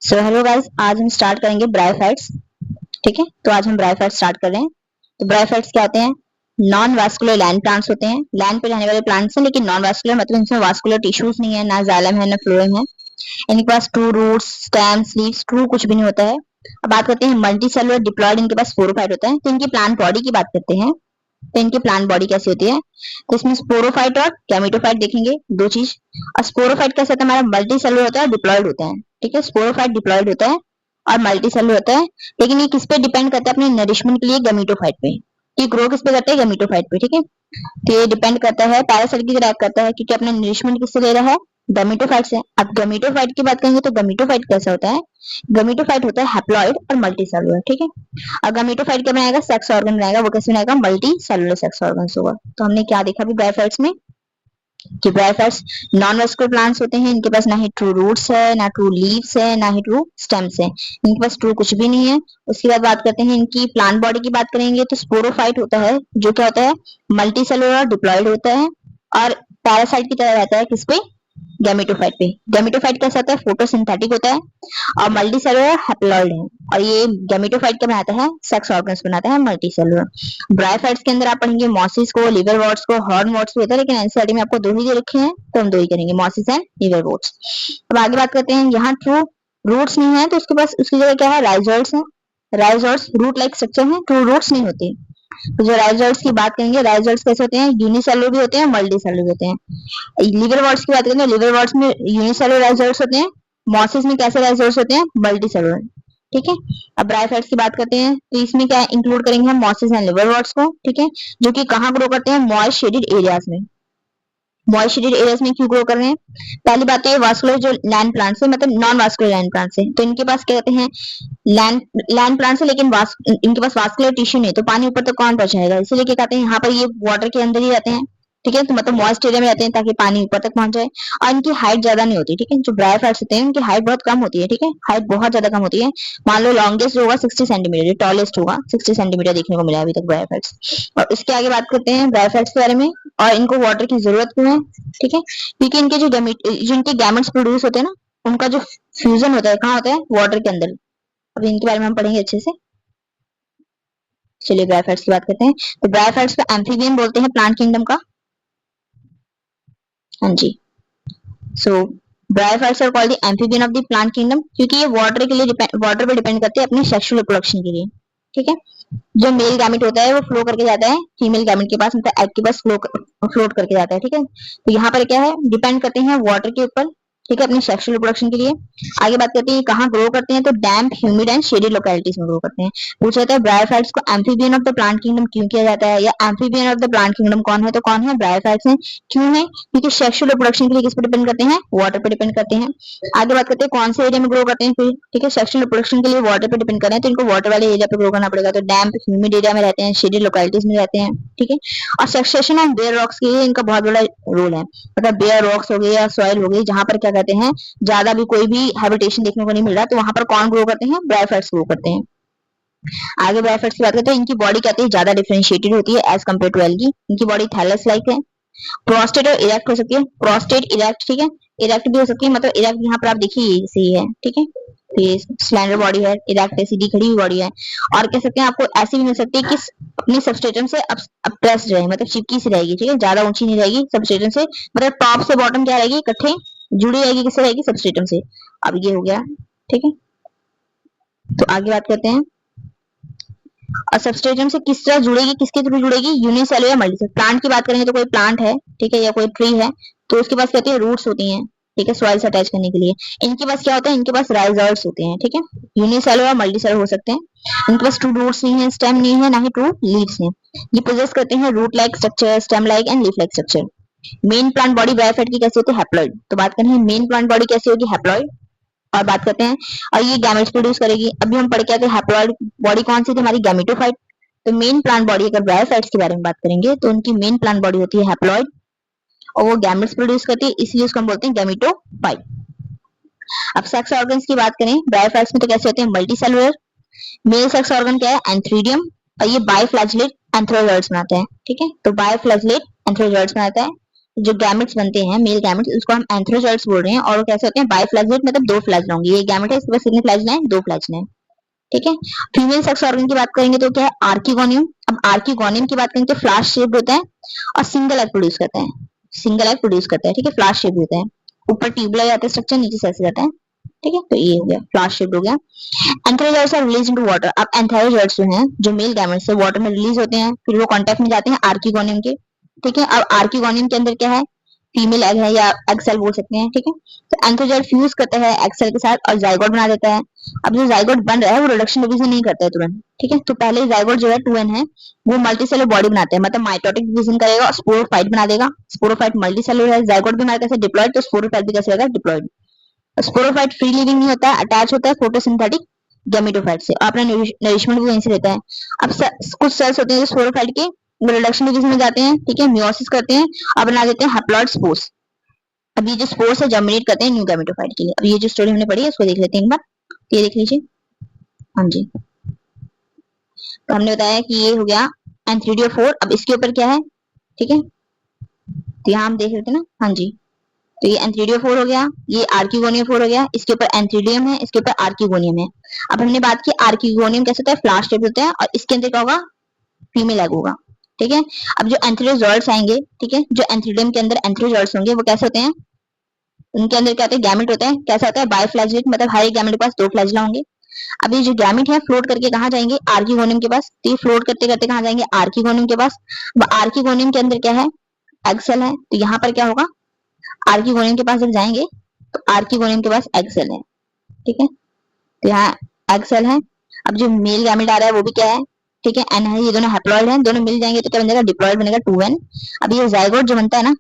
So hello guys, आज हम start करेंगे ब्रायोफाइट्स। ठीक है, तो आज हम ब्रायोफाइट्स स्टार्ट कर रहे हैं। तो ब्रायोफाइट्स क्या होते हैं? नॉन वास्कुलर लैंड प्लांट्स होते हैं। लैंड पे रहने वाले प्लांट्स हैं, लेकिन नॉन वास्कुलर मतलब इनमें वास्कुलर टिश्यूज नहीं है, ना जाइलम है ना फ्लोएम है। इनके पास true roots, stems, leaves, true कुछ भी नहीं होता है। अब बात करते हैं मल्टी सेलुलर डिप्लॉयड, इनके पास स्पोरोफाइट होता है। तो इनकी प्लांट बॉडी की बात करते हैं। तो इनकी प्लांट बॉडी कैसी होती है? तो इसमें स्पोरोफाइट और गैमेटोफाइट देखेंगे, दो चीज। और स्पोरोफाइट कैसा होता है? हमारा मल्टी सेलुलर होता है, डिप्लॉयड होता है। ठीक है, स्पोरोफाइट डिप्लॉयड होता है और मल्टी सेलुलर होता है। लेकिन ये किस पे डिपेंड करता है? अपने नरिशमेंट के लिए गैमेटोफाइट पे। ये ग्रो किस पे करता है? गैमेटोफाइट पे। ठीक है, तो ये डिपेंड करता है, पैरासाइट की तरह एक्ट करता है, क्योंकि अपना नरिशमेंट किससे ले रहा है? गैमेटोफाइट से। अब गैमेटोफाइट की बात करेंगे तो गैमेटोफाइट कैसा होता है? गैमेटोफाइट होता है हैप्लॉइड और मल्टी सेलुलर। ठीक है, और गैमेटोफाइट क्या बनाएगा? सेक्स ऑर्गन बनाएगा। वो कैसे बनाएगा? मल्टी सेलुलर सेक्स ऑर्गन होगा। तो हमने क्या देखा अभी ब्रायोफाइट्स में कि ब्रायोफाइट्स नॉन वेस्कुलर प्लांट्स होते हैं। इनके पास ना ही ट्रू रूट्स है, ना ट्रू लीव्स है, ना ही ट्रू स्टेम्स है। इनके पास ट्रू कुछ भी नहीं है। उसके बाद बात करते हैं इनकी प्लांट बॉडी की बात करेंगे तो स्पोरोफाइट होता है, जो क्या होता है? मल्टी सेलुलर डिप्लॉयड होता है और पैरासाइट की तरह रहता है किस पे? गैमेटोफाइट पे। गैमेटोफाइट कैसा होता है? फोटोसिंथेटिक होता है और मल्टी सेलुलर हैप्लॉइड है। और ये गैमेटोफाइट क्या बनाता है? सेक्स ऑर्गन्स बनाता है, मल्टी सेलुलर। ब्रायोफाइट्स के अंदर आप पढ़ेंगे मॉसिस को, लिवर वॉर्ट्स को, हॉर्न वॉर्ट्स भी होता है, लेकिन एनसीईआरटी में आपको दो ही दे रखे हैं, तो हम दो ही करेंगे, मॉसिस एंड लिवर वॉर्ट्स। अब आगे बात करते हैं, यहाँ ट्रू रूट्स नहीं है तो उसके पास उसकी जगह क्या है? राइजोइड्स है। राइजोइड्स रूट लाइक स्ट्रक्चर है, ट्रू रूट्स नहीं होती। तो जो राइजोइड्स की बात करेंगे, राइजोइड्स कैसे होते हैं? यूनिसेलुलर भी होते हैं, मल्टी सेलुलर भी होते हैं। लिवर वॉर्ट्स की बात करें तो लिवर वॉर्ट्स में यूनिसेलुलर राइजोइड्स होते हैं। मॉसिस में कैसे राइजोइड्स होते हैं? Multi cellular. ठीक है, अब ब्रायोफाइट्स की बात करते हैं तो इसमें क्या इंक्लूड करेंगे हम? मॉसिस एंड लिवर वॉर्ट्स को। ठीक है, जो कि कहाँ ग्रो करते हैं? मॉइस्ट शेडेड एरियाज में। मॉइस्ट शेडेड एरियाज में क्यों ग्रो कर रहे हैं? पहली बात तो ये वास्कुलर जो लैंड प्लांट्स है, मतलब नॉन वास्कुलर लैंड प्लांट्स है, तो इनके पास क्या कहते हैं? लैंड लैंड प्लांट्स है, लेकिन इनके पास वास्कुलर टिश्यू नहीं, तो पानी ऊपर तक कौन पहुंचाएगा? इसीलिए क्या कहते हैं, यहाँ पर ये वाटर के अंदर ही रहते हैं। ठीक है, तो मतलब मॉइस्ट एरिया में रहते हैं ताकि पानी ऊपर तक पहुंच जाए। और इनकी हाइट ज्यादा नहीं होती। ठीक है, जो ब्रायोफाइट्स होते हैं उनकी हाइट बहुत कम होती है। ठीक है, हाइट बहुत ज्यादा कम होती है। मान लो लॉन्गेस्ट जो होगा 60 सेंटीमीटर, जो टॉलेस्ट होगा 60 सेंटीमीटर देखने को मिला अभी तक ब्रायोफाइट्स। और इसके आगे बात करते हैं ब्रायोफाइट्स के बारे में। और इनको वाटर की जरूरत क्यों है? ठीक है, क्योंकि इनके जो इनके गैमेट्स प्रोड्यूस होते हैं ना, उनका जो फ्यूजन होता है कहाँ होता है? वाटर के अंदर। अब इनके बारे में हम पढ़ेंगे अच्छे से। चलिए ब्रायोफाइट्स की बात करते हैं। तो ब्रायोफाइट्स को एम्फीबियन बोलते हैं प्लांट किंगडम का। हाँ जी, so bryophytes are called the amphibian of the plant kingdom, क्योंकि ये वाटर पे डिपेंड करते हैं अपने सेक्सुअल रिप्रोडक्शन के लिए। ठीक है, जो मेल गैमेट होता है वो फ्लो करके जाता है फीमेल गैमेट के पास, मतलब एग के पास फ्लोट करके जाता है। ठीक है, तो यहाँ पर क्या है? डिपेंड करते हैं वाटर के ऊपर। ठीक है, अपने सेक्सुअल रिप्रोडक्शन के लिए। आगे बात करते हैं कहाँ ग्रो करते हैं, तो डैम्प, ह्यूमिड एंड शेडेड लोकेलिटीज में ग्रो करते हैं। पूछा जाता है ब्रायोफाइट्स को amphibian of the plant kingdom क्यों किया जाता है, या amphibian of the plant kingdom कौन है? तो कौन है? ब्रायोफाइट्स है। क्यों है? क्योंकि सेक्सुअल रिप्रोडक्शन के लिए किस पर डिपेंड करते हैं? वाटर पर डिपेंड करते हैं। आगे बात करते हैं कौन से एरिया में ग्रो करते हैं फिर। ठीक है, सेक्सुअल रिप्रोडक्शन के लिए वाटर पे डिपेंड कर रहे हैं, तो इनको वाटर वाले एरिया पे ग्रो करना पड़ेगा। तो डैम्प, ह्यूमिड एरिया में रहते हैं, शेडेड लोकेलिटीज में रहते हैं। ठीक है, और सक्सेशन ऑफ बेयर रॉक्स के लिए इनका बहुत बड़ा रोल है। मतलब बेयर रॉक्स हो गए या सॉइल हो गई, जहां पर क्या कहते हैं, ज्यादा भी कोई भी हैबिटेशन देखने को नहीं मिल रहा, तो वहां पर कौन ग्रो करते हैं? ब्रायोफाइट्स ग्रो करते हैं। आगे ब्रायोफाइट्स की बात करते हैं। इनकी बॉडी कहते हैं ज्यादा डिफरेंशिएटेड होती है एज कम्पेयर टू एल्गी। इनकी बॉडी थैलस लाइक है। प्रोस्टेट और इरेक्ट हो सकती है। प्रोस्टेट इरेक्ट, ठीक है, इरेक्ट भी हो सकती है, मतलब इरेक्ट यहाँ पर आप देखिए सही है। ठीक है, तो ये स्लैंडर बॉडी है, इरेक्ट है, सीधी खड़ी हुई बॉडी है। और कह सकते हैं आपको ऐसी भी मिल सकती है कि अपने सबस्ट्रेटम से अप्रेस्ड रहे, मतलब चिपकी सी रहेगी। ठीक है, ज्यादा ऊंची नहीं रहेगी सबस्ट्रेटम से, मतलब टॉप से बॉटम क्या रहेगी? इकट्ठे जुड़ी रहेगी। किससे रहेगी? सबस्ट्रेटम से। अब ये हो गया। ठीक है, तो आगे बात करते हैं। और सबस्ट्रेटम से किस तरह जुड़ेगी, किसके थ्रू जुड़ेगी? यूनिसेलुलर या मल्टीसेलुलर। प्लांट की बात करेंगे तो कोई प्लांट है, ठीक है, या कोई ट्री है, तो उसके पास कहते हैं रूट्स होती हैं। ठीक है, सॉइल से अटैच करने के लिए। इनके पास क्या होता है? इनके पास राइजोइड्स होते हैं। ठीक है, यूनिसेलुलर और मल्टीसेलुलर हो सकते हैं। इनके पास ट्रू रूट्स नहीं है, स्टेम नहीं है, ना ही ट्रू लीव्स है। ये पोजेस करते हैं root like structure, stem like and leaf like structure. Main plant body bryophyte की कैसी होती है? हैप्लॉइड। तो बात करें मेन प्लांट बॉडी कैसी होगी? हैप्लॉइड। और बात करते हैं, और ये गैमेट्स प्रोड्यूस करेगी। अभी हम पढ़ के आए थे हैप्लॉइड बॉडी कौन सी थी? हमारी गैमेटोफाइट। तो मेन प्लांट बॉडी अगर ब्रायोफाइट्स के बारे में बात करेंगे तो उनकी मेन प्लांट बॉडी होती है हैप्लॉइड, और वो गैमेट्स प्रोड्यूस करती है, इसलिए उसको हम बोलते हैं गैमेटोफाइट। अब सेक्स ऑर्गन्स की बात करें ब्रायोफाइट्स में तो कैसे होते हैं? Multi cellular. Male sex organ क्या है? एंथ्रीडियम। और ये बाइफ्लैजेलेट एंथ्रोजोइड्स बनाते हैं। ठीक है, तो बाइफ्लैजेलेट एंथ्रोजोइड्स बनाता है। जो गैमेट्स बनते हैं मेल गैमेट्स उसको हम एंथ्रोजॉइड्स बोल रहे हैं और वो कैसे होते हैं बाइफ्लैजेलेट मतलब दो फ्लैजेला होंगे। ये गैमेट है, इसके पास कितने फ्लैजेला हैं? दो फ्लैजेला हैं। ठीक है। फीमेल सेक्स ऑर्गन की बात करेंगे तो क्या है? आर्किगोनियम। अब आर्किगोनियम की बात करेंगे तो फ्लावर शेप्ड होता है और सिंगल एग प्रोड्यूस करता है। सिंगल एग प्रोड्यूस करता है। ठीक है। फ्लावर शेप्ड होता है, ऊपर ट्यूबुलर जाता है स्ट्रक्चर, नीचे से ऐसे जाता है। ठीक है। तो ये हो गया फ्लावर शेप्ड हो गया। Antherozoids are release into water. अब एंथ्रोजॉइड्स जो हैं जो मेल गैमेट्स से वाटर में रिलीज होते हैं, फिर वो कांटेक्ट में जाते हैं आर्किगोनियम के। ठीक है। अब आर्किगोनियम के अंदर क्या है? फीमेल एग है या एग सेल बोल सकते हैं। ठीक है। तो एंथ्रोजॉइड फ्यूज करता है एग सेल के साथ और जाइगोट बना देता है। अब जो जाइगोट बन रहा है वो रिडक्शन डिवीजन नहीं करता है तुरंत। ठीक है। तो पहले जाइगोट जो है 2n है वो मल्टीसेलुलर बॉडी बनाते हैं, मतलब माइटोटिक डिवीजन करेगा और स्पोरोफाइट बना देगा। स्पोरोफाइट मल्टीसेलुलर है, जाइगोट भी हमारा कैसे डिप्लॉयड, तो स्पोरोफाइट भी कैसे होगा? डिप्लॉयड। स्पोरोफाइट फ्री लिविंग नहीं होता है, अटैच होता है फोटोसिंथेटिक गैमेटोफाइट से, अपना नरिशमेंट भी वहीं से लेता है। अब कुछ सेल्स होते हैं जो स्पोरोफाइट के रिडक्शन डिवीजन में जाते हैं। ठीक है। मियोसिस करते हैं और बना देते हैं हैप्लॉइड स्पोर्स। अब ये जो स्पोर्स है जर्मिनेट करते हैं न्यू गैमेटोफाइट के लिए। अब ये जो स्टोरी हमने पढ़ी है उसको देख लेते हैं एक बार। ये देख लीजिए। हाँ जी। तो हमने बताया कि ये हो गया एंथ्रीडियो4। अब इसके ऊपर क्या है? ठीक है। तो यहाँ हम देख लेते हैं ना। हाँ जी। तो ये एंथ्रीडियो4 हो गया, ये आर्किगोनियम 4 हो गया, इसके ऊपर एंथ्रीडियम है, इसके ऊपर आर्किगोनियम है। अब हमने बात की आर्किगोनियम कैसे होता है? फ्लावर शेप होता है और इसके अंदर क्या होगा? फीमेल एग होगा। ठीक है। अब जो एंथ्रोजॉइड्स आएंगे, ठीक है, जो एंथ्रीडियम के अंदर एंथ्रोजॉइड्स होंगे वो कैसे होते हैं? उनके अंदर क्या होता है? गैमेट होता है। कैसा होता है? बाइफ्लैजेलेट, मतलब हर एक गैमेट के पास दो फ्लैजेला होंगे। अब ये जो गैमेट है फ्लोट करके कहाँ जाएंगे? आर्किगोनियम के पास। तो ये फ्लोट करते करते कहाँ जाएंगे? आर्किगोनियम के पास। अब आर्किगोनियम के अंदर क्या है? एग सेल है। तो यहाँ पर क्या होगा? आर्किगोनियम के पास जब जाएंगे तो आर्किगोनियम के पास एग सेल है। ठीक है। तो यहाँ एग सेल है। अब जो मेल गैमेट आ रहा है वो भी क्या है? ठीक है, एन है, ये दोनों हैप्लॉइड हैं, दोनों मिल जाएंगे तो क्या बन जाएगा? डिप्लॉइड बनेगा 2n। अब ये जाइगोट जो बनता है ना,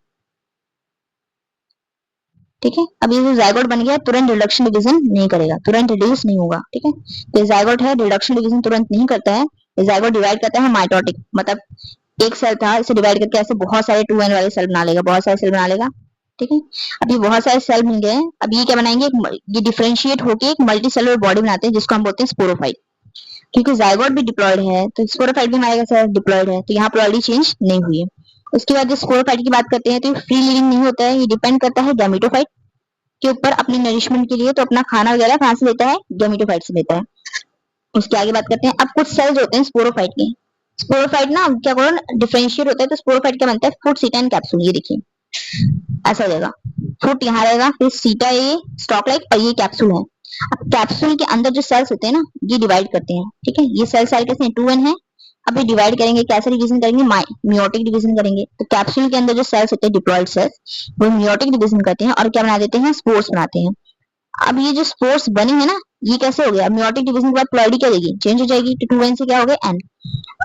ठीक है, अब ये जो जाइगोट बन गया तुरंत रिडक्शन डिवीजन नहीं करेगा, तुरंत रिड्यूस नहीं होगा। ठीक है। तो ये जाइगोट है, रिडक्शन डिवीजन तुरंत नहीं करता है। ये जाइगोट डिवाइड करता है माइटोटिक, मतलब एक सेल था इसे डिवाइड करके ऐसे बहुत सारे 2n वाले सेल बना लेगा, बहुत सारे सेल बना लेगा। ठीक है। अब ये बहुत सारे सेल मिल गए। अब ये क्या बनाएंगे? ये डिफरेंशिएट होके एक मल्टी सेलुलर बॉडी बनाते हैं जिसको हम बोलते हैं स्पोरोफाइट। क्योंकि जाइगोट भी डिप्लॉयड है तो स्पोरोफाइट भी हमारे कैसे डिप्लॉयड है, तो यहाँ प्रोबेबिलिटी चेंज नहीं हुई है। उसके बाद जो स्पोरोफाइट की बात करते हैं तो फ्री लिविंग नहीं होता है, ये डिपेंड करता है गैमेटोफाइट के ऊपर अपनी नरिशमेंट के लिए। तो अपना खाना वगैरह कहाँ से लेता है? गैमेटोफाइट से लेता है। उसके आगे बात करते हैं। अब कुछ सेल्स होते हैं स्पोरोफाइट के, स्पोरोफाइट ना क्या करो डिफरेंशिएट होता है तो स्पोरोफाइट क्या बनता है? फुट सीटा एंड कैप्सूल। ये देखिए ऐसा हो जाएगा, फुट यहाँ रहेगा, फिर सीटा ये स्टॉक लाइक और ये कैप्सूल है। अब कैप्सूल के अंदर जो सेल्स होते हैं ना ये डिवाइड करते हैं। ठीक है। ये सेल सारे कैसे 2n है। अब ये डिवाइड करेंगे, कैसे डिवीजन करेंगे? मियोटिक डिवीजन करेंगे। तो कैप्सूल के अंदर जो सेल्स होते हैं डिप्लॉयड सेल्स वो मियोटिक डिवीजन करते हैं और क्या बना देते हैं? स्पोर्स बनाते हैं। अब ये जो स्पोर्स बने हैं ना ये कैसे हो गया? मियोटिक डिवीजन के बाद प्लॉइडी क्या देगी? चेंज हो जाएगी, तो 2n से क्या हो गया? n।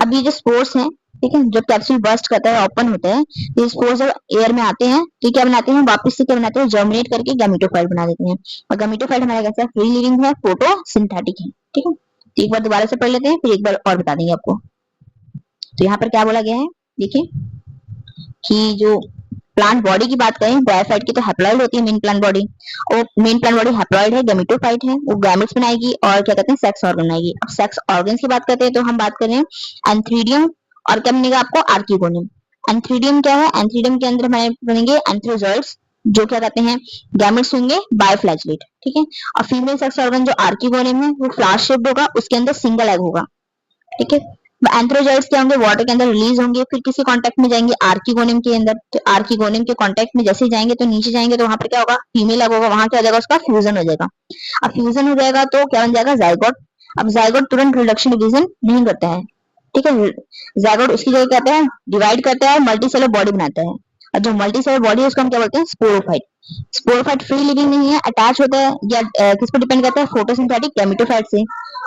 अब ये जो स्पोर्स हैं, ठीक है, जब कैप्सूल बर्स्ट करता है ओपन होता है तो ये स्पोर्स जब एयर में आते हैं तो क्या बनाते हैं? वापस से क्या बनाते हैं? जर्मिनेट करके गैमेटोफाइट बना देते हैं। और गैमेटोफाइट हमारा कैसा है? फ्री लिविंग है, फोटोसिंथेटिक है। ठीक है। तो एक बार दोबारा से पढ़ लेते हैं फिर एक बार और बता देंगे आपको। तो यहाँ पर क्या बोला गया है? देखिए कि जो प्लांट बॉडी की बात करें ब्रायोफाइट की तो हैप्लॉइड होती है मेन प्लांट बॉडी, और मेन प्लांट बॉडी हैप्लॉइड है, गैमेटोफाइट है, वो गैमेट्स बनाएगी और क्या कहते हैं? सेक्स ऑर्गन बनाएगी। अब सेक्स ऑर्गन्स की बात करते हैं तो हम बात करें एंथ्रीडियम और क्या बनेगा आपको? आर्किगोनियम। एंथ्रीडियम क्या है? एंथ्रीडियम के अंदर हमारे बनेंगे एंथ्रोजॉइड्स जो क्या कहते हैं? गैमेट्स होंगे बायोफ्लैजेलेट। ठीक है। और फीमेल सेक्स ऑर्गन जो आर्किगोनियम है वो फ्लावर शेप्ड होगा, उसके अंदर सिंगल एग होगा। ठीक है। एंथ्रोजॉइड्स क्या होंगे? वाटर के अंदर रिलीज होंगे, फिर किसी कांटेक्ट में जाएंगे? आर्किगोनियम के अंदर। तो आर्किगोनियम के कांटेक्ट में जैसे ही जाएंगे तो नीचे जाएंगे तो वहां पर क्या होगा? फीमेल एग होगा, वहां क्या हो जाएगा? उसका फ्यूजन हो जाएगा। अब फ्यूजन हो जाएगा तो क्या बन जाएगा? जाइगोट। अब जाइगोट तुरंत रिडक्शन डिवीजन नहीं करता है। ठीक है। जाइगोट उसकी जगह कहते हैं डिवाइड करता है, मल्टी सेलुलर बॉडी बनाता है। और जो मल्टी सेलुलर बॉडी है उसको हम क्या बोलते हैं? स्पोरोफाइट। स्पोरोफाइट फ्री लिविंग नहीं है, अटैच होता है या किस पर डिपेंड करता है? फोटोसिंथेटिक गैमेटोफाइट से,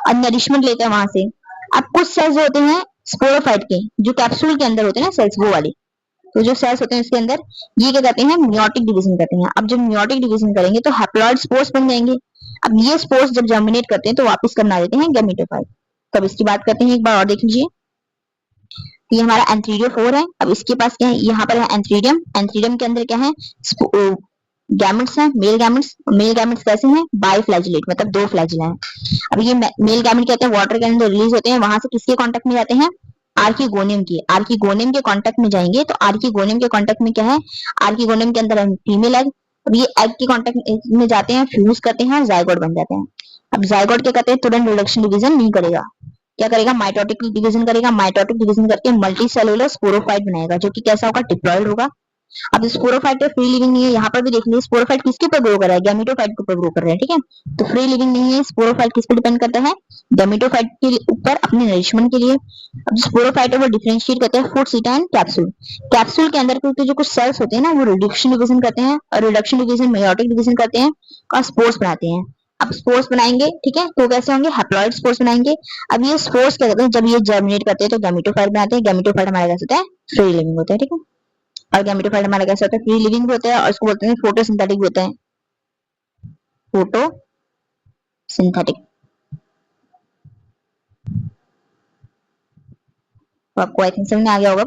और नरिशमेंट लेता है वहां से। अब कुछ सेल्स होते हैं स्पोरोफाइट के जो कैप्सूल के अंदर होते हैं ना सेल्स, वो वाले, तो जो सेल्स होते हैं इसके अंदर ये क्या कहते हैं? मियोटिक डिवीजन कहते हैं। अब जब मियोटिक डिवीजन करेंगे तो हैप्लॉइड स्पोर्स बन जाएंगे। अब ये स्पोर्स जब जर्मिनेट करते हैं तो वापस कर बना देते हैं गैमेटोफाइट। तब इसकी बात करते हैं एक बार और देख लीजिए। ये हमारा एंथ्रीडियो4 है। अब इसके पास क्या है? यहाँ पर है एंथ्रीडियम। एंथ्रीडियम के अंदर क्या है? गैमेट्स हैं, मेल गैमेट्स। मेल गैमेट्स कैसे हैं? बाइफ्लैजेलेट, मतलब दो फ्लैजिला है। अब ये मेल गैमेट कहते हैं वाटर के अंदर रिलीज होते हैं, वहां से किसके कांटेक्ट में जाते हैं? आर्किगोनियम की। आर्किगोनियम के कांटेक्ट में जाएंगे तो आर्किगोनियम के कांटेक्ट में क्या है, आर्किगोनियम के अंदर है फीमेल एग। अब ये एग के कांटेक्ट में जाते हैं, फ्यूज करते हैं और जायगोट बन जाते हैं। अब जायगोट क्या कहते हैं, तुरंत रिडक्शन डिवीजन नहीं करेगा, क्या करेगा, माइटोटिक डिवीजन करेगा। माइटोटिक डिवीजन करके मल्टी सेलुलर स्पोरोफाइट बनाएगा, जो कि कैसा होगा, डिप्लॉयड होगा। अब स्पोरोफाइट पे फ्री लिविंग नहीं है, यहाँ पर भी देख लीजिए स्पोरोफाइट किसके ऊपर ग्रो कर रहा है, गैमेटोफाइट के ऊपर ग्रो कर रहे हैं, ठीक है। तो फ्री लिविंग नहीं है, स्पोरोफाइट किस पे डिपेंड करता है, गैमेटोफाइट के ऊपर अपने नरिशमेंट के लिए। अब स्पोरोफाइट है वो डिफरेंशिएट करते हैं फूड, सीटा एंड कैप्सूल। कैप्सूल के अंदर के जो कुछ सेल्स होते हैं ना, वो रिडक्शन डिवीजन करते हैं, और रिडक्शन डिवीजन मेयोटिक डिवीजन करते हैं और स्पोर्स बनाते हैं। अब स्पोर्स बनाएंगे, ठीक है, तो कैसे होंगे, हैप्लॉइड स्पोर्स बनाएंगे। अब ये स्पोर्स क्या कहते हैं, जब ये जर्मिनेट करते हैं तो गैमेटोफाइट बनाते हैं। गैमेटोफाइट हमारा कैसे होता है, फ्री लिविंग होता है, ठीक है। और गैमेटोफाइट हमारा कैसा होता है, फ्री लिविंग भी होता है और उसको बोलते हैं फोटोसिंथेटिक भी होता है, फोटोसिंथेटिक। तो आपको आई थिंक समझ में आ गया होगा।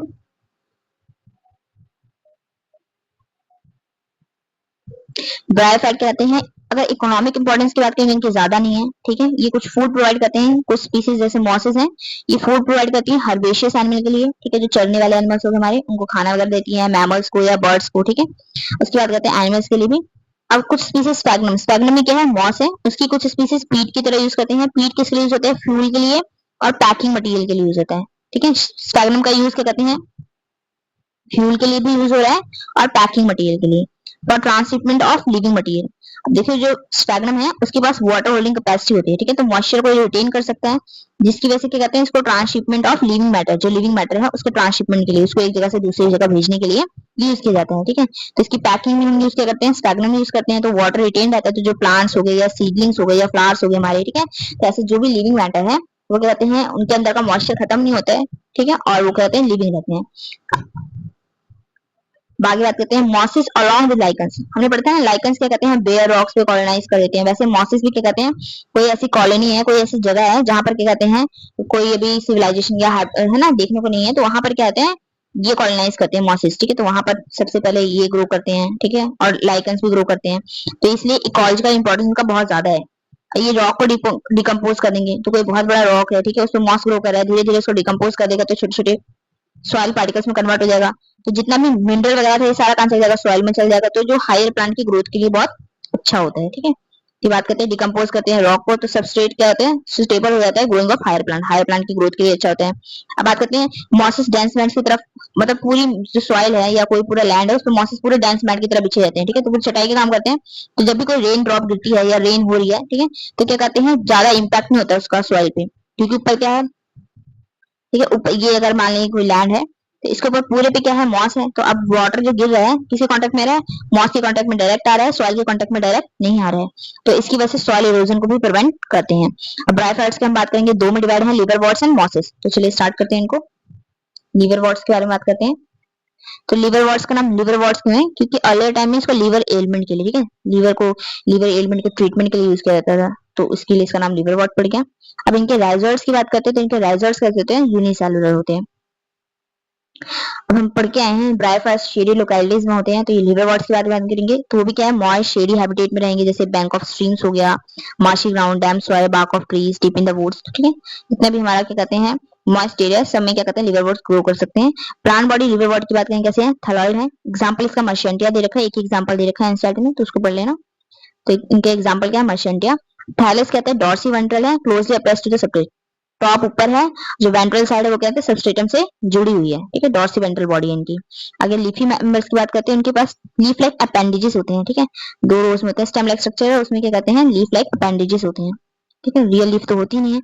ब्रायोफाइट कहते हैं, अगर इकोनॉमिक इंपॉर्टेंस की बात करें, इनकी ज्यादा नहीं है, ठीक है। ये कुछ फूड प्रोवाइड करते हैं, कुछ स्पीसीज जैसे मॉसेस हैं, ये फूड प्रोवाइड करती है हर्बेशियस एनिमल के लिए, ठीक है, जो चरने वाले एनिमल्स हो गए हमारे, उनको खाना वगैरह देती है, मैमल्स को या बर्ड्स को, ठीक है। उसकी बात करते हैं एनिमल्स के लिए भी। अब कुछ स्पीसीज स्पैग्नम, स्पैग्नम में क्या है, मॉस है, उसकी कुछ स्पीसीज पीट की तरह यूज करते हैं। पीट किस लिए यूज होता है, फ्यूल के लिए और पैकिंग मटेरियल के लिए यूज होता है, ठीक है। स्पैग्नम का यूज क्या करते हैं, फ्यूल के लिए भी यूज हो रहा है और पैकिंग मटेरियल के लिए, for transshipment of living material. अब देखिए जो स्पैग्नम है उसके पास वाटर होल्डिंग कैपेसिटी होती है, ठीक है, तो मॉइस्चर को रिटेन कर सकता है, जिसकी वजह से क्या कहते हैं इसको, ट्रांसशिपमेंट ऑफ लिविंग मैटर, जो लिविंग मैटर है उसके ट्रांसशिपमेंट के लिए, उसको एक जगह से दूसरी जगह भेजने के लिए यूज किया जाता है, ठीक है। तो इसकी पैकिंग में हम यूज क्या करते हैं, स्पैग्नम यूज करते हैं, तो वाटर रिटेन रहता है, तो जो प्लांट्स हो गए या सीडलिंग्स हो गए या फ्लावर्स हो गए हमारे, ठीक है, तो ऐसे जो भी लिविंग मैटर है वो क्या कहते हैं, उनके अंदर का मॉइस्चर खत्म नहीं होता है, ठीक है, और वो कहते हैं लिविंग रहते हैं। बाकी बात करते हैं मॉसिस अलोंग विद लाइकन्स। हमने पढ़ा था ना, लाइकन्स क्या कहते हैं, बेयर रॉक्स पे कॉलोनाइज कर देते हैं, वैसे मॉसिस भी क्या कहते हैं, कोई ऐसी कॉलोनी है, कोई ऐसी जगह है जहां पर क्या कहते हैं, कोई अभी सिविलाइजेशन या है ना देखने को नहीं है, तो वहां पर क्या कहते हैं, ये कॉलोनाइज करते हैं मॉसिस, ठीक है। तो वहां पर सबसे पहले ये ग्रो करते हैं, ठीक है, और लाइकन्स भी ग्रो करते हैं, तो इसलिए इकोलॉजिकल इंपॉर्टेंस इनका बहुत ज्यादा है। ये रॉक को डिकम्पोज कर देंगे, तो कोई बहुत बड़ा रॉक है, ठीक है, उसमें मॉस ग्रो कर रहा है, धीरे धीरे उसको डिकम्पोज कर देगा तो छोटे छोटे सॉइल पार्टिकल्स में कन्वर्ट हो जाएगा, तो जितना भी मिनरल वगैरह था ये सारा कहां चल जाएगा, सॉइल में चल जाएगा, तो जो हायर प्लांट की ग्रोथ के लिए बहुत अच्छा होता है, ठीक है। ये बात करते हैं डिकम्पोज करते हैं रॉक को, तो सबस्ट्रेट क्या होता है, स्टेबल हो जाता है, ग्रोइंग ऑफ हायर प्लांट की ग्रोथ के लिए अच्छा होता है। अब बात करते हैं मॉसेस डेंस मैट की तरफ, मतलब पूरी जो सॉइल है या कोई पूरा लैंड है उस पर मॉसेस पूरे डेंस मैट की तरह बिछे रहते हैं, ठीक है, तो वो चटाई का काम करते हैं। तो जब भी कोई रेन ड्रॉप गिरती है या रेन हो रही है, ठीक है, तो क्या कहते हैं, ज्यादा इंपैक्ट नहीं होता उसका सॉइल पे, क्योंकि ऊपर क्या है, ठीक है, ऊपर ये अगर मान लीजिए कोई लैंड है तो इसके ऊपर पूरे पे क्या है, मॉस है, तो अब वाटर जो गिर रहा है किसी कांटेक्ट में आ रहा है, मॉस के कांटेक्ट में डायरेक्ट आ रहा है, सॉइल के कांटेक्ट में डायरेक्ट नहीं आ रहा है, तो इसकी वजह से सॉइल इरोजन को भी प्रिवेंट करते हैं। अब ब्रायोफाइट्स की हम बात करेंगे, दो में डिवाइड है, लिवर वॉर्ट्स एंड मॉसेस। तो चलिए स्टार्ट करते हैं इनको। लिवर वॉर्ट्स के बारे में बात करते हैं। तो लिवर वॉर्ट्स का नाम लिवर वॉर्ट्स क्यों है, क्योंकि अर्लियर टाइम में इसको लिवर एलिमेंट के लिए, ठीक है, लिवर एलिमेंट के ट्रीटमेंट के लिए यूज किया जाता था, तो इसके लिए इसका नाम लिवर वॉर्ट पड़ गया। अब इनके राइजर्स की बात करते हैं, तो इनके राइजर्स कैसे होते हैं, यूनिसेलुलर होते हैं। अब हम पढ़ के आए हैं ब्रायोफाइट्स शेडी लोकेलिटीज में होते हैं, तो ये लिवर वॉर्ट्स की बात करेंगे, तो वो भी क्या है, मॉइस्ट शेडी हैबिटेट में रहेंगे, जैसे बैंक ऑफ स्ट्रीम्स हो गया, marshy ground, damp soil, bark of trees, deep in the woods, ठीक है, जितना भी हमारा क्या कहते हैं मॉइस्ट एरिया, सब में क्या कहते हैं लिवर वॉर्ट्स ग्रो कर सकते हैं। प्लांट बॉडी लिवर वॉर्ट की बात करें कैसे है, थैलॉइड है, एग्जांपल इसका मर्शेंटिया दे रखा है, एक एग्जांपल दे रखा है एनसीईआरटी में, तो उसको पढ़ लेना। तो इनके एग्जांपल क्या है, मर्शेंटिया। थैलस कहते हैं डॉर्सी वेंट्रल है, closely appressed to the subcutaneous, top ऊपर है, जो वेंट्रल साइड है वो कहते हैं सबस्ट्रेटम से जुड़ी हुई है, ठीक है, डॉर्सी वेंट्रल बॉडी है इनकी। आगे लीफी मेंबर्स की बात करते हैं, उनके पास लीफ लाइक अपेंडेजेस होते हैं, ठीक है, दो रोज में होते हैं, स्टेम लाइक स्ट्रक्चर है, उसमें क्या कहते हैं लीफ लाइक अपेंडेजेस होते हैं, ठीक है, रियल लीफ तो होती नहीं है।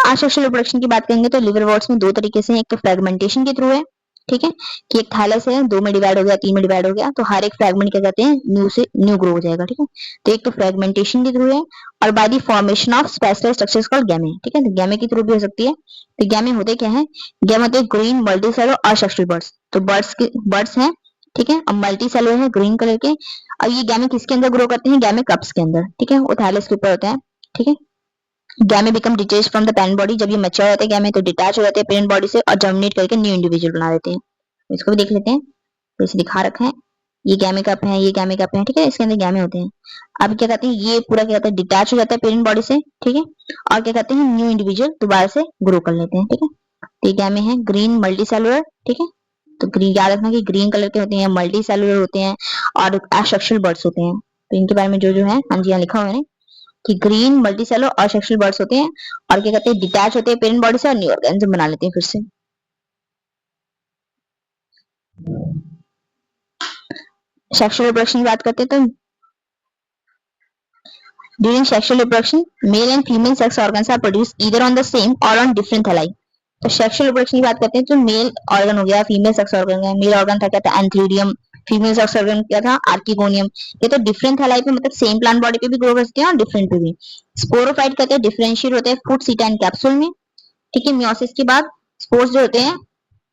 आसेक्सुअल रिप्रोडक्शन की बात करेंगे तो लिवर वॉर्ट्स में दो तरीके से, एक तो फ्रेगमेंटेशन के थ्रू है, ठीक है, कि एक थैलस है, दो में डिवाइड हो गया, तीन में डिवाइड हो गया, तो हर एक फ्रेगमेंट क्या कहते हैं न्यू से न्यू ग्रो हो जाएगा, ठीक है। तो एक तो फ्रेगमेंटेशन के थ्रू है, और by the formation of specialised structures called gemmae, ठीक है, तो गैमे के थ्रू भी हो सकती है। तो गैमे होते क्या है, गैमे होते हैं green multi cellular asexual birds, तो बर्ड्स हैं, ठीक है, और मल्टी सेलर है ग्रीन कलर के, और ये गैमे किसके अंदर ग्रो करते हैं, गैमे कप्स के अंदर, ठीक है, वो थैलस के ऊपर होता है, ठीक है। गैमे become detach from the parent body, जब ये मैच्योर होते हैं गैमे तो डिटैच हो जाते हैं पेरेंट बॉडी से और जर्मिनेट करके न्यू इंडिविजुअल बना देते हैं। इसको भी देख लेते हैं, तो इसे दिखा रखा है, ये गैमे कप है, ये गैमे कप है, ठीक है, इसके अंदर गैमे होते हैं। अब क्या कहते हैं, ये पूरा क्या कहते हैं डिटैच हो जाता है पेरेंट बॉडी से, ठीक है, और क्या कहते हैं न्यू इंडिविजुअल दोबारा से ग्रो कर लेते हैं, ठीक है। तो क्या में है ग्रीन मल्टी सेलुलर, ठीक है। तो ग्रीन याद रखना कि ग्रीन कलर के होते हैं, मल्टी सेलुलर होते हैं और एसेक्सुअल बर्ड्स होते हैं। तो इनके बारे में जो जो है हाँ जी यहाँ लिखा हुआ है मैंने कि ग्रीन मल्टी सेलुलर और सेक्सुअल बर्ड्स होते हैं और क्या कहते हैं डिटैच होते हैं पेरेंट बॉडी से और न्यू ऑर्गेनिज्म बना लेते हैं फिर से। सेक्सुअल रिप्रोडक्शन की बात करते हैं तो during sexual reproduction male and female sex organs are produce either on the same or on different thalli. तो सेक्सुअल रिप्रोडक्शन की बात करते हैं तो मेल ऑर्गन हो गया, फीमेल सेक्स ऑर्गन है। मेल ऑर्गन था क्या था एंथ्रीडियम, फीमेल सेक्स ऑर्गन क्या था आर्किगोनियम। ये तो डिफरेंट थैलाई पे मतलब सेम प्लांट बॉडी पे भी ग्रो करते हैं और डिफरेंट पे भी। स्पोरोफाइट कहते हैं डिफरेंशिएट होते हैं फूड सीटा एंड कैप्सूल में, ठीक है। मियोसिस के बाद स्पोर्स जो होते हैं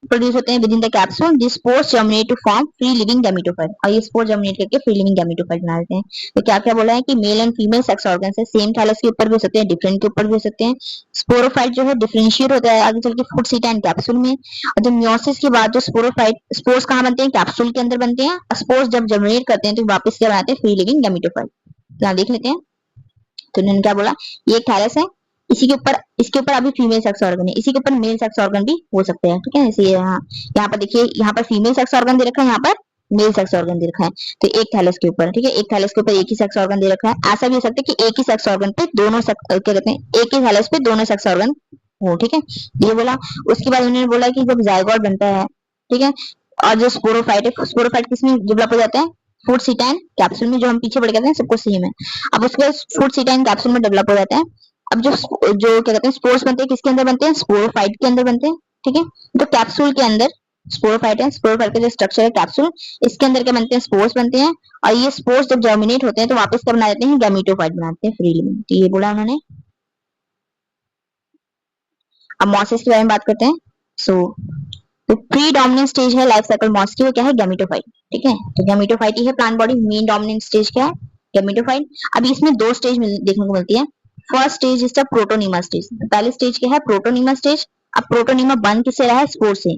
प्रोड्यूस होते हैं within the capsule. This spores germinate to form free living gametophyte और ये स्पोर जर्मिनेट करके फ्री लिविंग गैमेटोफाइट बना देते हैं। तो क्या क्या बोला है कि male and female sex organs है, सेम थैलस के ऊपर भी हो सकते हैं, डिफरेंट के ऊपर भी हो सकते हैं। स्पोरोफाइट जो है डिफरेंशिएट होता है आगे चल के फूड सीटा एंड कैप्सूल में। और जब मियोसिस के बाद जो स्पोरोफाइट स्पोर्स कहाँ बनते हैं कैप्सूल के अंदर बनते हैं। स्पोर्स जब जर्मिनेट करते हैं तो वापस क्या बनाते हैं फ्री लिविंग गैमेटोफाइट। यहाँ देख लेते हैं। तो इन्होंने क्या बोला ये एक थैलस है, इसी के ऊपर इसके ऊपर अभी फीमेल सेक्स ऑर्गन है, इसी के ऊपर मेल सेक्स ऑर्गन भी हो सकते हैं, ठीक है। इसी यहाँ पर देखिए यहाँ पर फीमेल सेक्स ऑर्गन दे रखा है, यहाँ पर मेल सेक्स ऑर्गन दे रखा है। तो एक थैलस के ऊपर, ठीक है, एक थैलस के ऊपर एक ही सेक्स ऑर्गन दे रखा है। ऐसा भी हो सकता है कि एक ही सेक्स ऑर्गन पे दोनों क्या कहते हैं एक ही थैलस पे दोनों सेक्स ऑर्गन हो, ठीक है। ये बोला। उसके बाद उन्होंने बोला कि जब जायगोट बनता है, ठीक है, और जो स्पोरोफाइट है, स्पोरोफाइट किसमें डेवलप हो जाता है फूड सीटा कैप्सूल में, जो हम पीछे पढ़ के हैं सबको सेम है। अब उसके बाद फूड सीटा कैप्सूल में डेवलप हो जाता है। अब जो जो क्या कहते हैं स्पोर्स बनते हैं किसके अंदर बनते हैं स्पोरोफाइट के अंदर बनते हैं, ठीक है। तो कैप्सूल के अंदर स्पोरोफाइट है, स्पोरोफाइट का जो स्ट्रक्चर है कैप्सूल, इसके अंदर क्या बनते हैं स्पोर्स बनते हैं। और ये स्पोर्स जब जर्मिनेट होते हैं तो वापस क्या बना देते हैं गैमेटोफाइट बनाते हैं फ्रीली में। तो ये बोला उन्होंने। अब मॉसिस के बारे में बात करते हैं। सो तो प्री डोमिनेंट स्टेज है लाइफ साइकिल मॉस की, वो क्या है गैमेटोफाइट, ठीक है। तो गैमेटोफाइट ही है plant body main dominant stage क्या है गैमेटोफाइट। अभी इसमें दो स्टेज देखने को मिलती है। First stage is the protonema stage. पहले स्टेज क्या है प्रोटोनीमा स्टेज। अब प्रोटोनीमा बन किससे रहा है स्पोर से।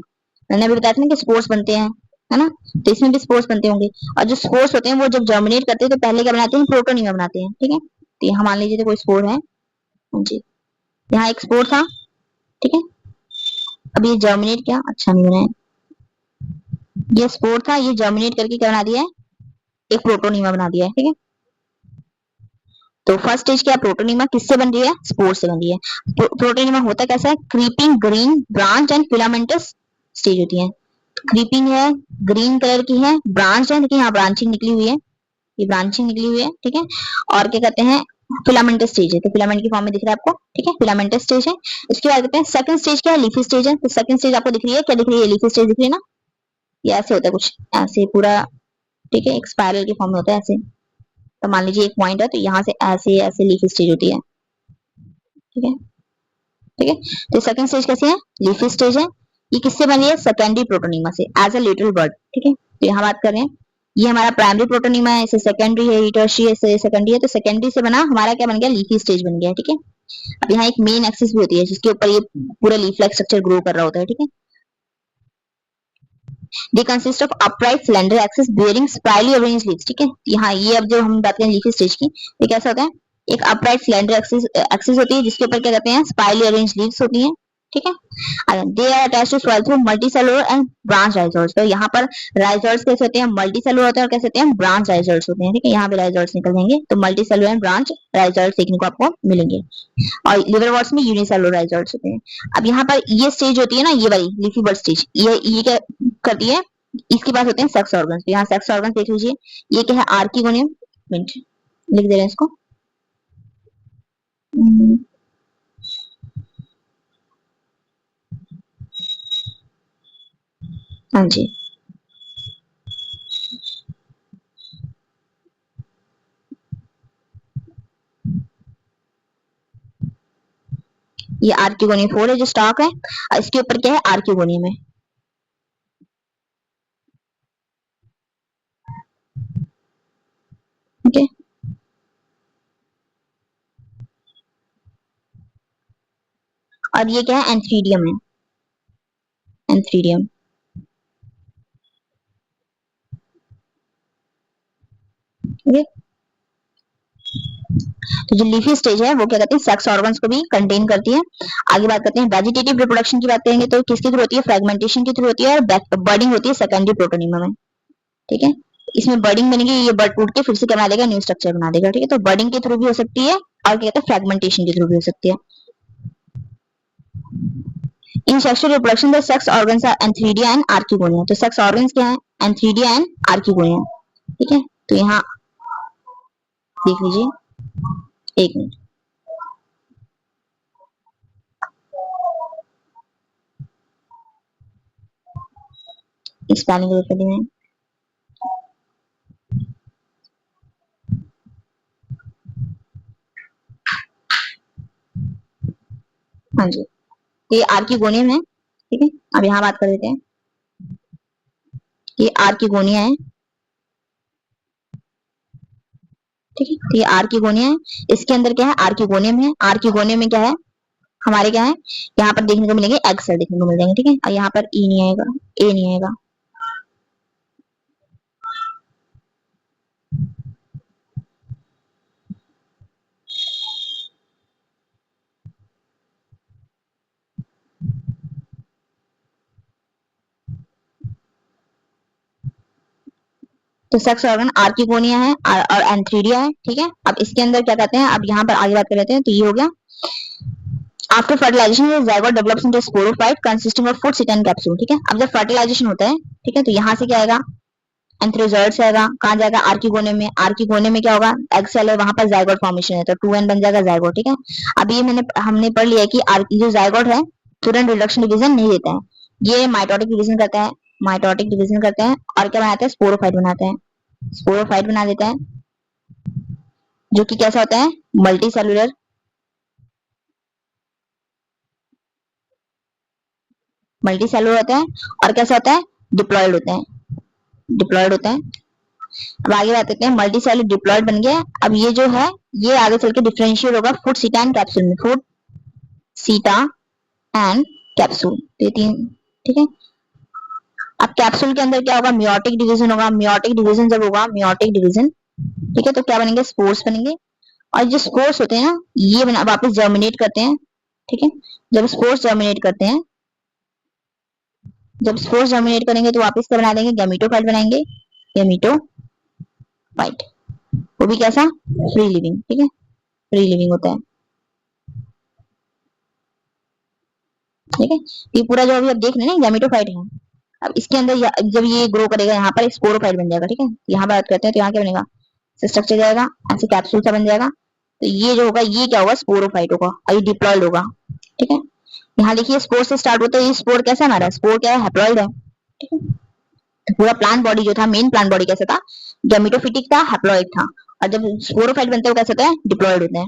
मैंने अभी बताया था ना कि स्पोर्स बनते हैं, है ना। तो इसमें भी स्पोर्स बनते होंगे और जो स्पोर्स होते हैं वो जब जर्मिनेट करते हैं तो पहले क्या बनाते हैं प्रोटोनीमा बनाते हैं, ठीक है। तो यहाँ मान लीजिए कोई स्पोर है जी, यहाँ एक स्पोर था, ठीक है। अब ये जर्मिनेट क्या अच्छा नहीं बना है, ये स्पोर था, ये जर्मिनेट करके क्या बना दिया है एक प्रोटोनीमा बना दिया है, ठीक है। तो फर्स्ट स्टेज क्या प्रोटोनीमा किससे बन रही है स्पोर से बन रही है। प्रोटोनीमा होता कैसा है creeping green branch and filamentous stage होती है। क्रीपिंग है, ग्रीन कलर की है, ब्रांच है, देखिए यहाँ ब्रांचिंग निकली हुई है, ये ब्रांचिंग निकली हुई है, ठीक है। और क्या कहते हैं फिलामेंटस स्टेज है, तो फिलामेंट की फॉर्म में दिख रहा है आपको, ठीक है, फिलामेंटस स्टेज है। इसके बाद कहते हैं सेकंड स्टेज क्या है लीफी स्टेज है। तो सेकंड स्टेज आपको दिख रही है क्या दिख रही है लीफी स्टेज दिख रही है ना, ये ऐसे होता है कुछ ऐसे पूरा, ठीक है, एक स्पाइरल के फॉर्म में होता है ऐसे। तो मान लीजिए एक पॉइंट है तो यहाँ से ऐसे ऐसे लीफी स्टेज होती है, ठीक है, ठीक है। तो सेकंड स्टेज कैसे है लीफी स्टेज है। ये किससे बनी है सेकेंडरी प्रोटोनीमा से एज अ लिटिल बर्ड, ठीक है। तो यहाँ बात कर रहे हैं ये हमारा प्राइमरी प्रोटोनीमा है, इसे सेकेंडरी है, टर्शियरी है, इसे सेकेंडरी है। तो सेकेंडरी से बना हमारा क्या बन गया लीफी स्टेज बन गया, ठीक है। अब यहाँ एक मेन एक्सिस भी होती है जिसके ऊपर ये पूरा लीफ लाइक स्ट्रक्चर ग्रो कर रहा होता है, ठीक है। They consist of upright cylinder axis bearing spirally arranged leaves, ठीक है। यहाँ ये अब जो हम बात करें लीफी स्टेज की, ये कैसा होता है एक अपराइट सिलेंडर एक्सिस एक्सिस होती है जिसके ऊपर क्या कहते हैं स्पाइरली अरेंज्ड लीव्स होती हैं, ठीक है। They are attached to soil through multicellular and branch rhizoids. तो यहाँ पर राइजोर्स कैसे होते हैं मल्टी सेलुलर होते हैं और कैसे होते हैं ब्रांच राइजोर्स होते हैं, ठीक है। यहाँ पे राइजोर्स निकल जाएंगे तो मल्टी सेलुलर एंड ब्रांच राइजोर्स देखने को आपको मिलेंगे। और लिवर वॉर्स में यूनिसेलुलर राइजोर्स होते हैं। अब यहाँ पर ये स्टेज होती है ना ये वाली लीफी बर्ड स्टेज, ये क्या करती है इसके पास होते हैं सेक्स ऑर्गन्स। तो यहाँ सेक्स ऑर्गन देख लीजिए, ये क्या है आर्किगोनियम, मिनट लिख दे रहे हैं इसको। हाँ जी, ये आर्किगोनियम 4 है जो स्टॉक है और इसके ऊपर क्या है आर्किगोनियम है, ठीक है। और ये क्या है एंथ्रीडियम है, एंथ्रीडियम, ठीक है। तो जो लीफी स्टेज है वो क्या कहते हैं, सेक्स ऑर्गन्स को भी कंटेन करती है। आगे बात करते हैं वेजिटेटिव रिप्रोडक्शन की बात करेंगे तो किसके थ्रू होती है, फ्रेगमेंटेशन के थ्रू होती है, और बर्डिंग होती है सेकेंडरी प्रोटोनिमा में। ठीक है, इसमें बर्डिंग बनेगी, ये बर्ड टूट के फिर से क्या बना देगा, न्यू स्ट्रक्चर बना देगा। ठीक है, तो बर्डिंग के थ्रू भी हो सकती है और क्या कहते हैं, फ्रेगमेंटेशन के थ्रू भी हो सकती है। In sexual reproduction the sex organs are antheridia and archegonia. तो सेक्स ऑर्गन्स क्या है, एंथ्रीडिया एंड आर्किगोनिया। ठीक है, तो यहाँ देख लीजिए, एक मिनट, स्पेलिंग कर दी मैं। हाँ जी, ये आर्किगोनियम है। ठीक है, अब यहाँ बात कर लेते हैं, ये आर्किगोनिया है। ठीक है, तो ये आर्किगोनिया है, इसके अंदर क्या है, आर्किगोनियम है। आर्किगोनियम में क्या है, हमारे क्या है, यहाँ पर देखने को मिलेंगे एग सेल देखने को मिल जाएंगे। ठीक है, और यहाँ पर ई नहीं आएगा, ए नहीं आएगा। तो सेक्स ऑर्गन आर्किगोनिया है और एंथ्रीडिया है। ठीक है, अब इसके अंदर क्या कहते हैं, अब यहाँ पर आगे बात कर लेते हैं। तो ये हो गया, after fertilisation zygote develops into sporophyte consisting of foot seta and capsule. ठीक है, अब जब फर्टिलाइजेशन होता है, ठीक है, तो यहाँ से क्या आएगा, एंथ्रोजोइड से आएगा, कहाँ जाएगा, आर्किगोनियम में। आर्किगोनियम में क्या होगा, एग सेल है, वहां पर जाइगोट फॉर्मेशन है, तो 2n बन जाएगा जाइगोट। ठीक है, अब ये हमने पढ़ लिया कि जो जाइगोट है तुरंत रिडक्शन डिवीजन नहीं देता है, ये माइटोटिक डिवीजन करता है। माइटोटिक डिवीजन करता है और क्या बनाता है, स्पोरोफाइट बनाता है। स्पोरोफाइट बना देता है, जो कि कैसा होता है, मल्टी सेलुलर, मल्टी सेलुलर होता है, और कैसा होता है, डिप्लॉयड होता है, डिप्लॉयड होता है। अब आगे बात करते हैं, मल्टी सेलुलर डिप्लॉयड बन गया। अब ये जो है, ये आगे चल के डिफरेंशिएट होगा फूड सीटा एंड कैप्सूल में, फूड सीटा एंड कैप्सूल, ये तीन। ठीक है, अब कैप्सूल के अंदर क्या होगा, मियोटिक डिवीजन होगा। मियोटिक डिवीजन जब होगा, मियोटिक डिवीजन, ठीक है, तो क्या बनेंगे, स्पोर्स बनेंगे। और जो स्पोर्स होते हैं ना, ये वापस जर्मिनेट करते हैं। ठीक है, जब स्पोर्स जर्मिनेट करते हैं, जब स्पोर्स जर्मिनेट करेंगे तो वापस क्या बना देंगे, गैमीटोफाइट बनाएंगे, गैमीटोफाइट। वो भी कैसा, फ्री लिविंग। ठीक है, फ्री लिविंग होता है। ठीक है, ये पूरा जो अभी आप देख रहे हैं ना, गैमीटोफाइट है। अब इसके अंदर जब ये ग्रो करेगा, यहाँ पर एक स्पोरोफाइट बन जाएगा। ठीक है, यहाँ बात करते हैं, तो यहाँ क्या बनेगा, स्ट्रक्चर जाएगा, ऐसे कैप्सूल सा बन जाएगा। तो ये जो होगा, ये क्या होगा, स्पोरोफाइट होगा, और ये डिप्लॉयड होगा। ठीक है, यहाँ देखिए स्पोर से स्टार्ट होता है, ये स्पोर कैसा हमारा, स्पोर क्या है, हैप्लॉइड है। ठीक है, तो पूरा प्लांट बॉडी जो था, मेन प्लांट बॉडी कैसा था, गैमेटोफिटिक था, हैप्लॉइड था। और जब स्पोरोफाइट बनते हैं, वो कैसे होता है, डिप्लॉयड होते हैं।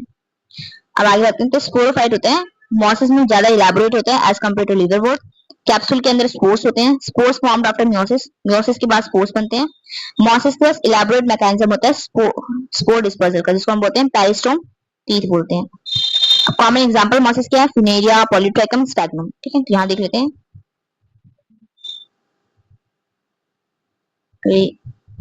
अब आगे बढ़ते हैं, तो स्पोरोफाइट होते हैं, मॉसिस में ज्यादा इलेबोरेट होते हैं एज कम्पेयर टू लिवरवोर्ट। कैप्सूल के अंदर स्पोर्स होते हैं, spores formed after meiosis, meiosis के बाद स्पोर्स बनते हैं। मॉसिस के पास इलेबोरेट मैकेनिज्म होता है स्पोर डिस्पर्सल का, जिसको हम बोलते हैं पेरिस्टोम टीथ बोलते हैं। कॉमन एग्जांपल मॉसिस क्या है, फिनेरिया, पॉलीट्राइकम, स्टैग्नम। ठीक है, तो यहाँ देख लेते हैं, तो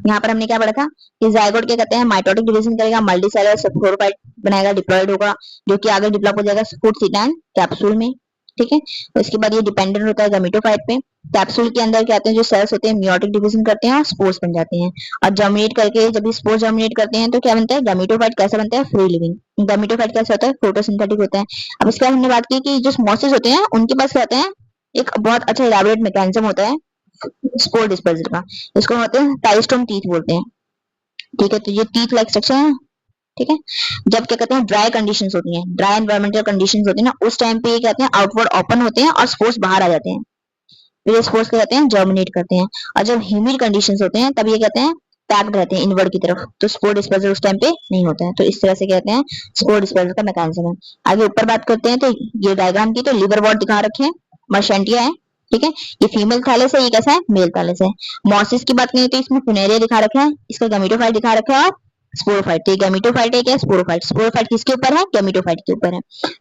यहाँ पर हमने क्या पढ़ा था कि जायगोट क्या कहते हैं, माइटोटिक डिवीजन करेगा, मल्टीसेलुलर स्पोरोफाइट बनाएगा, डिप्लॉयड होगा, जो कि आगे डेवलप हो जाएगा फूड सीट एंड कैप्सूल में। ठीक है, तो इसके बाद ये डिपेंडेंट होता है गैमेटोफाइट पे। कैप्सूल के अंदर क्या होते हैं, जो सेल्स होते हैं, मियोटिक डिवीजन करते हैं और स्पोर्स बन जाते हैं। और जर्मिनेट करके जब स्पोर्स जर्मिनेट करते हैं, तो क्या बनता है, गैमेटोफाइट कैसा बनता है, फ्री लिविंग। गैमेटोफाइट कैसा होता है, फोटोसिंथेटिक होता है। अब इसके बाद हमने बात की कि जो मॉसेस होते हैं, उनके पास क्या होता है, एक बहुत अच्छा इलेबोरेट मैकेनिज्म होता है स्पोर डिस्पर्सल का, इसको होते हैं टाइस्टोम टीथ बोलते हैं। ठीक है, तो ये टीथ लाइक स्ट्रक्चर है। ठीक है, जब क्या कहते हैं, ड्राई कंडीशंस होती हैं, ड्राई एनवायरमेंटल कंडीशंस होती है ना, उस टाइम पे ये कहते हैं आउटवर्ड ओपन होते हैं और स्पोर्स बाहर आ जाते हैं। फिर ये स्पोर्स क्या कहते हैं, जर्मिनेट करते हैं। और जब ह्यूमिड कंडीशंस होते हैं, तब ये कहते हैं पैक्ड रहते हैं इनवर्ड की तरफ, तो स्पोर डिस्पर्सल उस टाइम पे नहीं होता है। तो इस तरह से कहते हैं स्पोर डिस्पर्सल का मैकेनिज्म है। आगे ऊपर बात करते हैं, तो ये डायग्राम की, तो लिवर वॉट दिखा रखे हैं, मर्शेंटिया है। ठीक है, ये फीमेल थैलेस है, ये कैसा है, मेल थैलेस है। मॉसिस की बात करें तो इसमें फुनेरिया दिखा रखा है, इसका गैमेटोफाइट दिखा रखा है, और स्पोरोफाइट। तो ये गैमेटोफाइट है, क्या स्पोरोफाइट, स्पोरोफाइट किसके ऊपर है, गैमेटोफाइट के ऊपर है।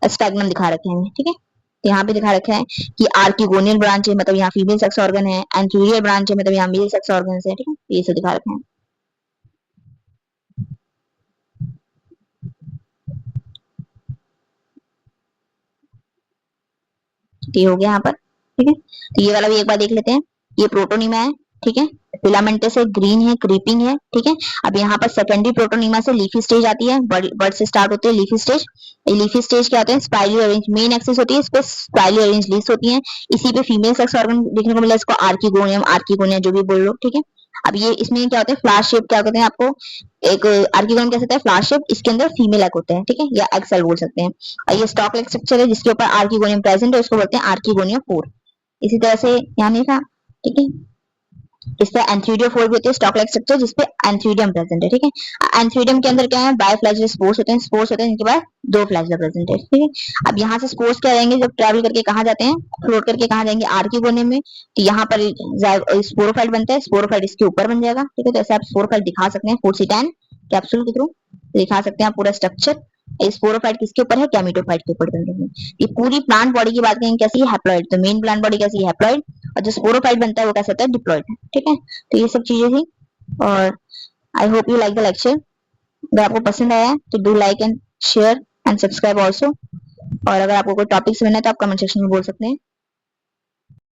स्टैग्नम दिखा रखे हैं। ठीक है, तो यहाँ पे दिखा रखा है कि आर्किगोनियल ब्रांच है, मतलब यहाँ फीमेल सेक्स ऑर्गन है, एंटीरियर ब्रांच है, मतलब यहाँ मेल सेक्स ऑर्गन है। ठीक है, ये सब दिखा रखे हैं। तो ये हो गया यहाँ पर, ठीक है। तो ये वाला भी एक बार देख लेते हैं। ये प्रोटोनीमा है, ठीक है। फिलामेंटस है, ग्रीन है, क्रीपिंग है, ठीक है। अब यहाँ पर सेकेंडरी प्रोटोनीमा से लीफी स्टेज आती है, बर्ड से स्टार्ट होते हैं लीफी स्टेज। ये लीफी स्टेज क्या होते हैं, स्पाइरली अरेंज मेन एक्सिस होती है, इस पे स्पाइरली अरेंज लीव्स होती हैं। इसी पे फीमेल सेक्स ऑर्गन देखने को मिला, इसको आर्किगोनियम जो भी बोल लो, ठीक है। अब ये इसमें क्या होता है, फ्लावर शेप क्या कहते हैं आपको, एक आर्किगोनियम कैसे होता है, फ्लावर शेप, इसके अंदर फीमेल एग होते हैं, ठीक है, या एग सेल बोल सकते हैं। और ये स्टॉक लाइक स्ट्रक्चर है जिसके ऊपर आर्किगोनियम प्रेजेंट है, उसको बोलते हैं आर्किगोनियम पोर। इसी तरह से यहाँ नहीं था, ठीक है। इस तरह एंथ्रीडियोफोर भी होती है, स्टॉक लाइक स्ट्रक्चर जिसपे एंथ्रीडियम प्रेजेंट है, ठीक है। एंथ्रीडियम के अंदर क्या है, बायोफ्लैजेलर स्पोर्स होते हैं, जिनके पास दो फ्लैजेला प्रेजेंट है, ठीक है। अब यहाँ से स्पोर्स क्या रहेंगे, जब ट्रैवल करके कहाँ जाते हैं, फ्लोट करके कहाँ जाएंगे, आर्किगोनियम में। तो यहाँ पर स्पोरोफाइट बनता है, स्पोरोफाइट इसके ऊपर बन जाएगा, ठीक है। तो ऐसे आप स्पोरोफाइट दिखा सकते हैं फोर्सिटैन कैप्सूल के थ्रू दिखा सकते हैं आप पूरा स्ट्रक्चर। स्पोरोफाइट किसके ऊपर है, गैमेटोफाइट के ऊपर डिपेंड है। ये पूरी प्लांट बॉडी की बात करेंगे कैसी है, हैप्लॉइड। तो मेन प्लांट बॉडी कैसी है, हैप्लॉइड। और जो स्पोरोफाइट बनता है वो कैसा होता है, डिप्लॉइड, ठीक है। तो ये सब चीजें थी, और I hope you like the lecture. अगर आपको पसंद आया है तो do like and share and subscribe also. और अगर आपको कोई टॉपिक समझना है तो आप कमेंट सेक्शन में बोल सकते हैं।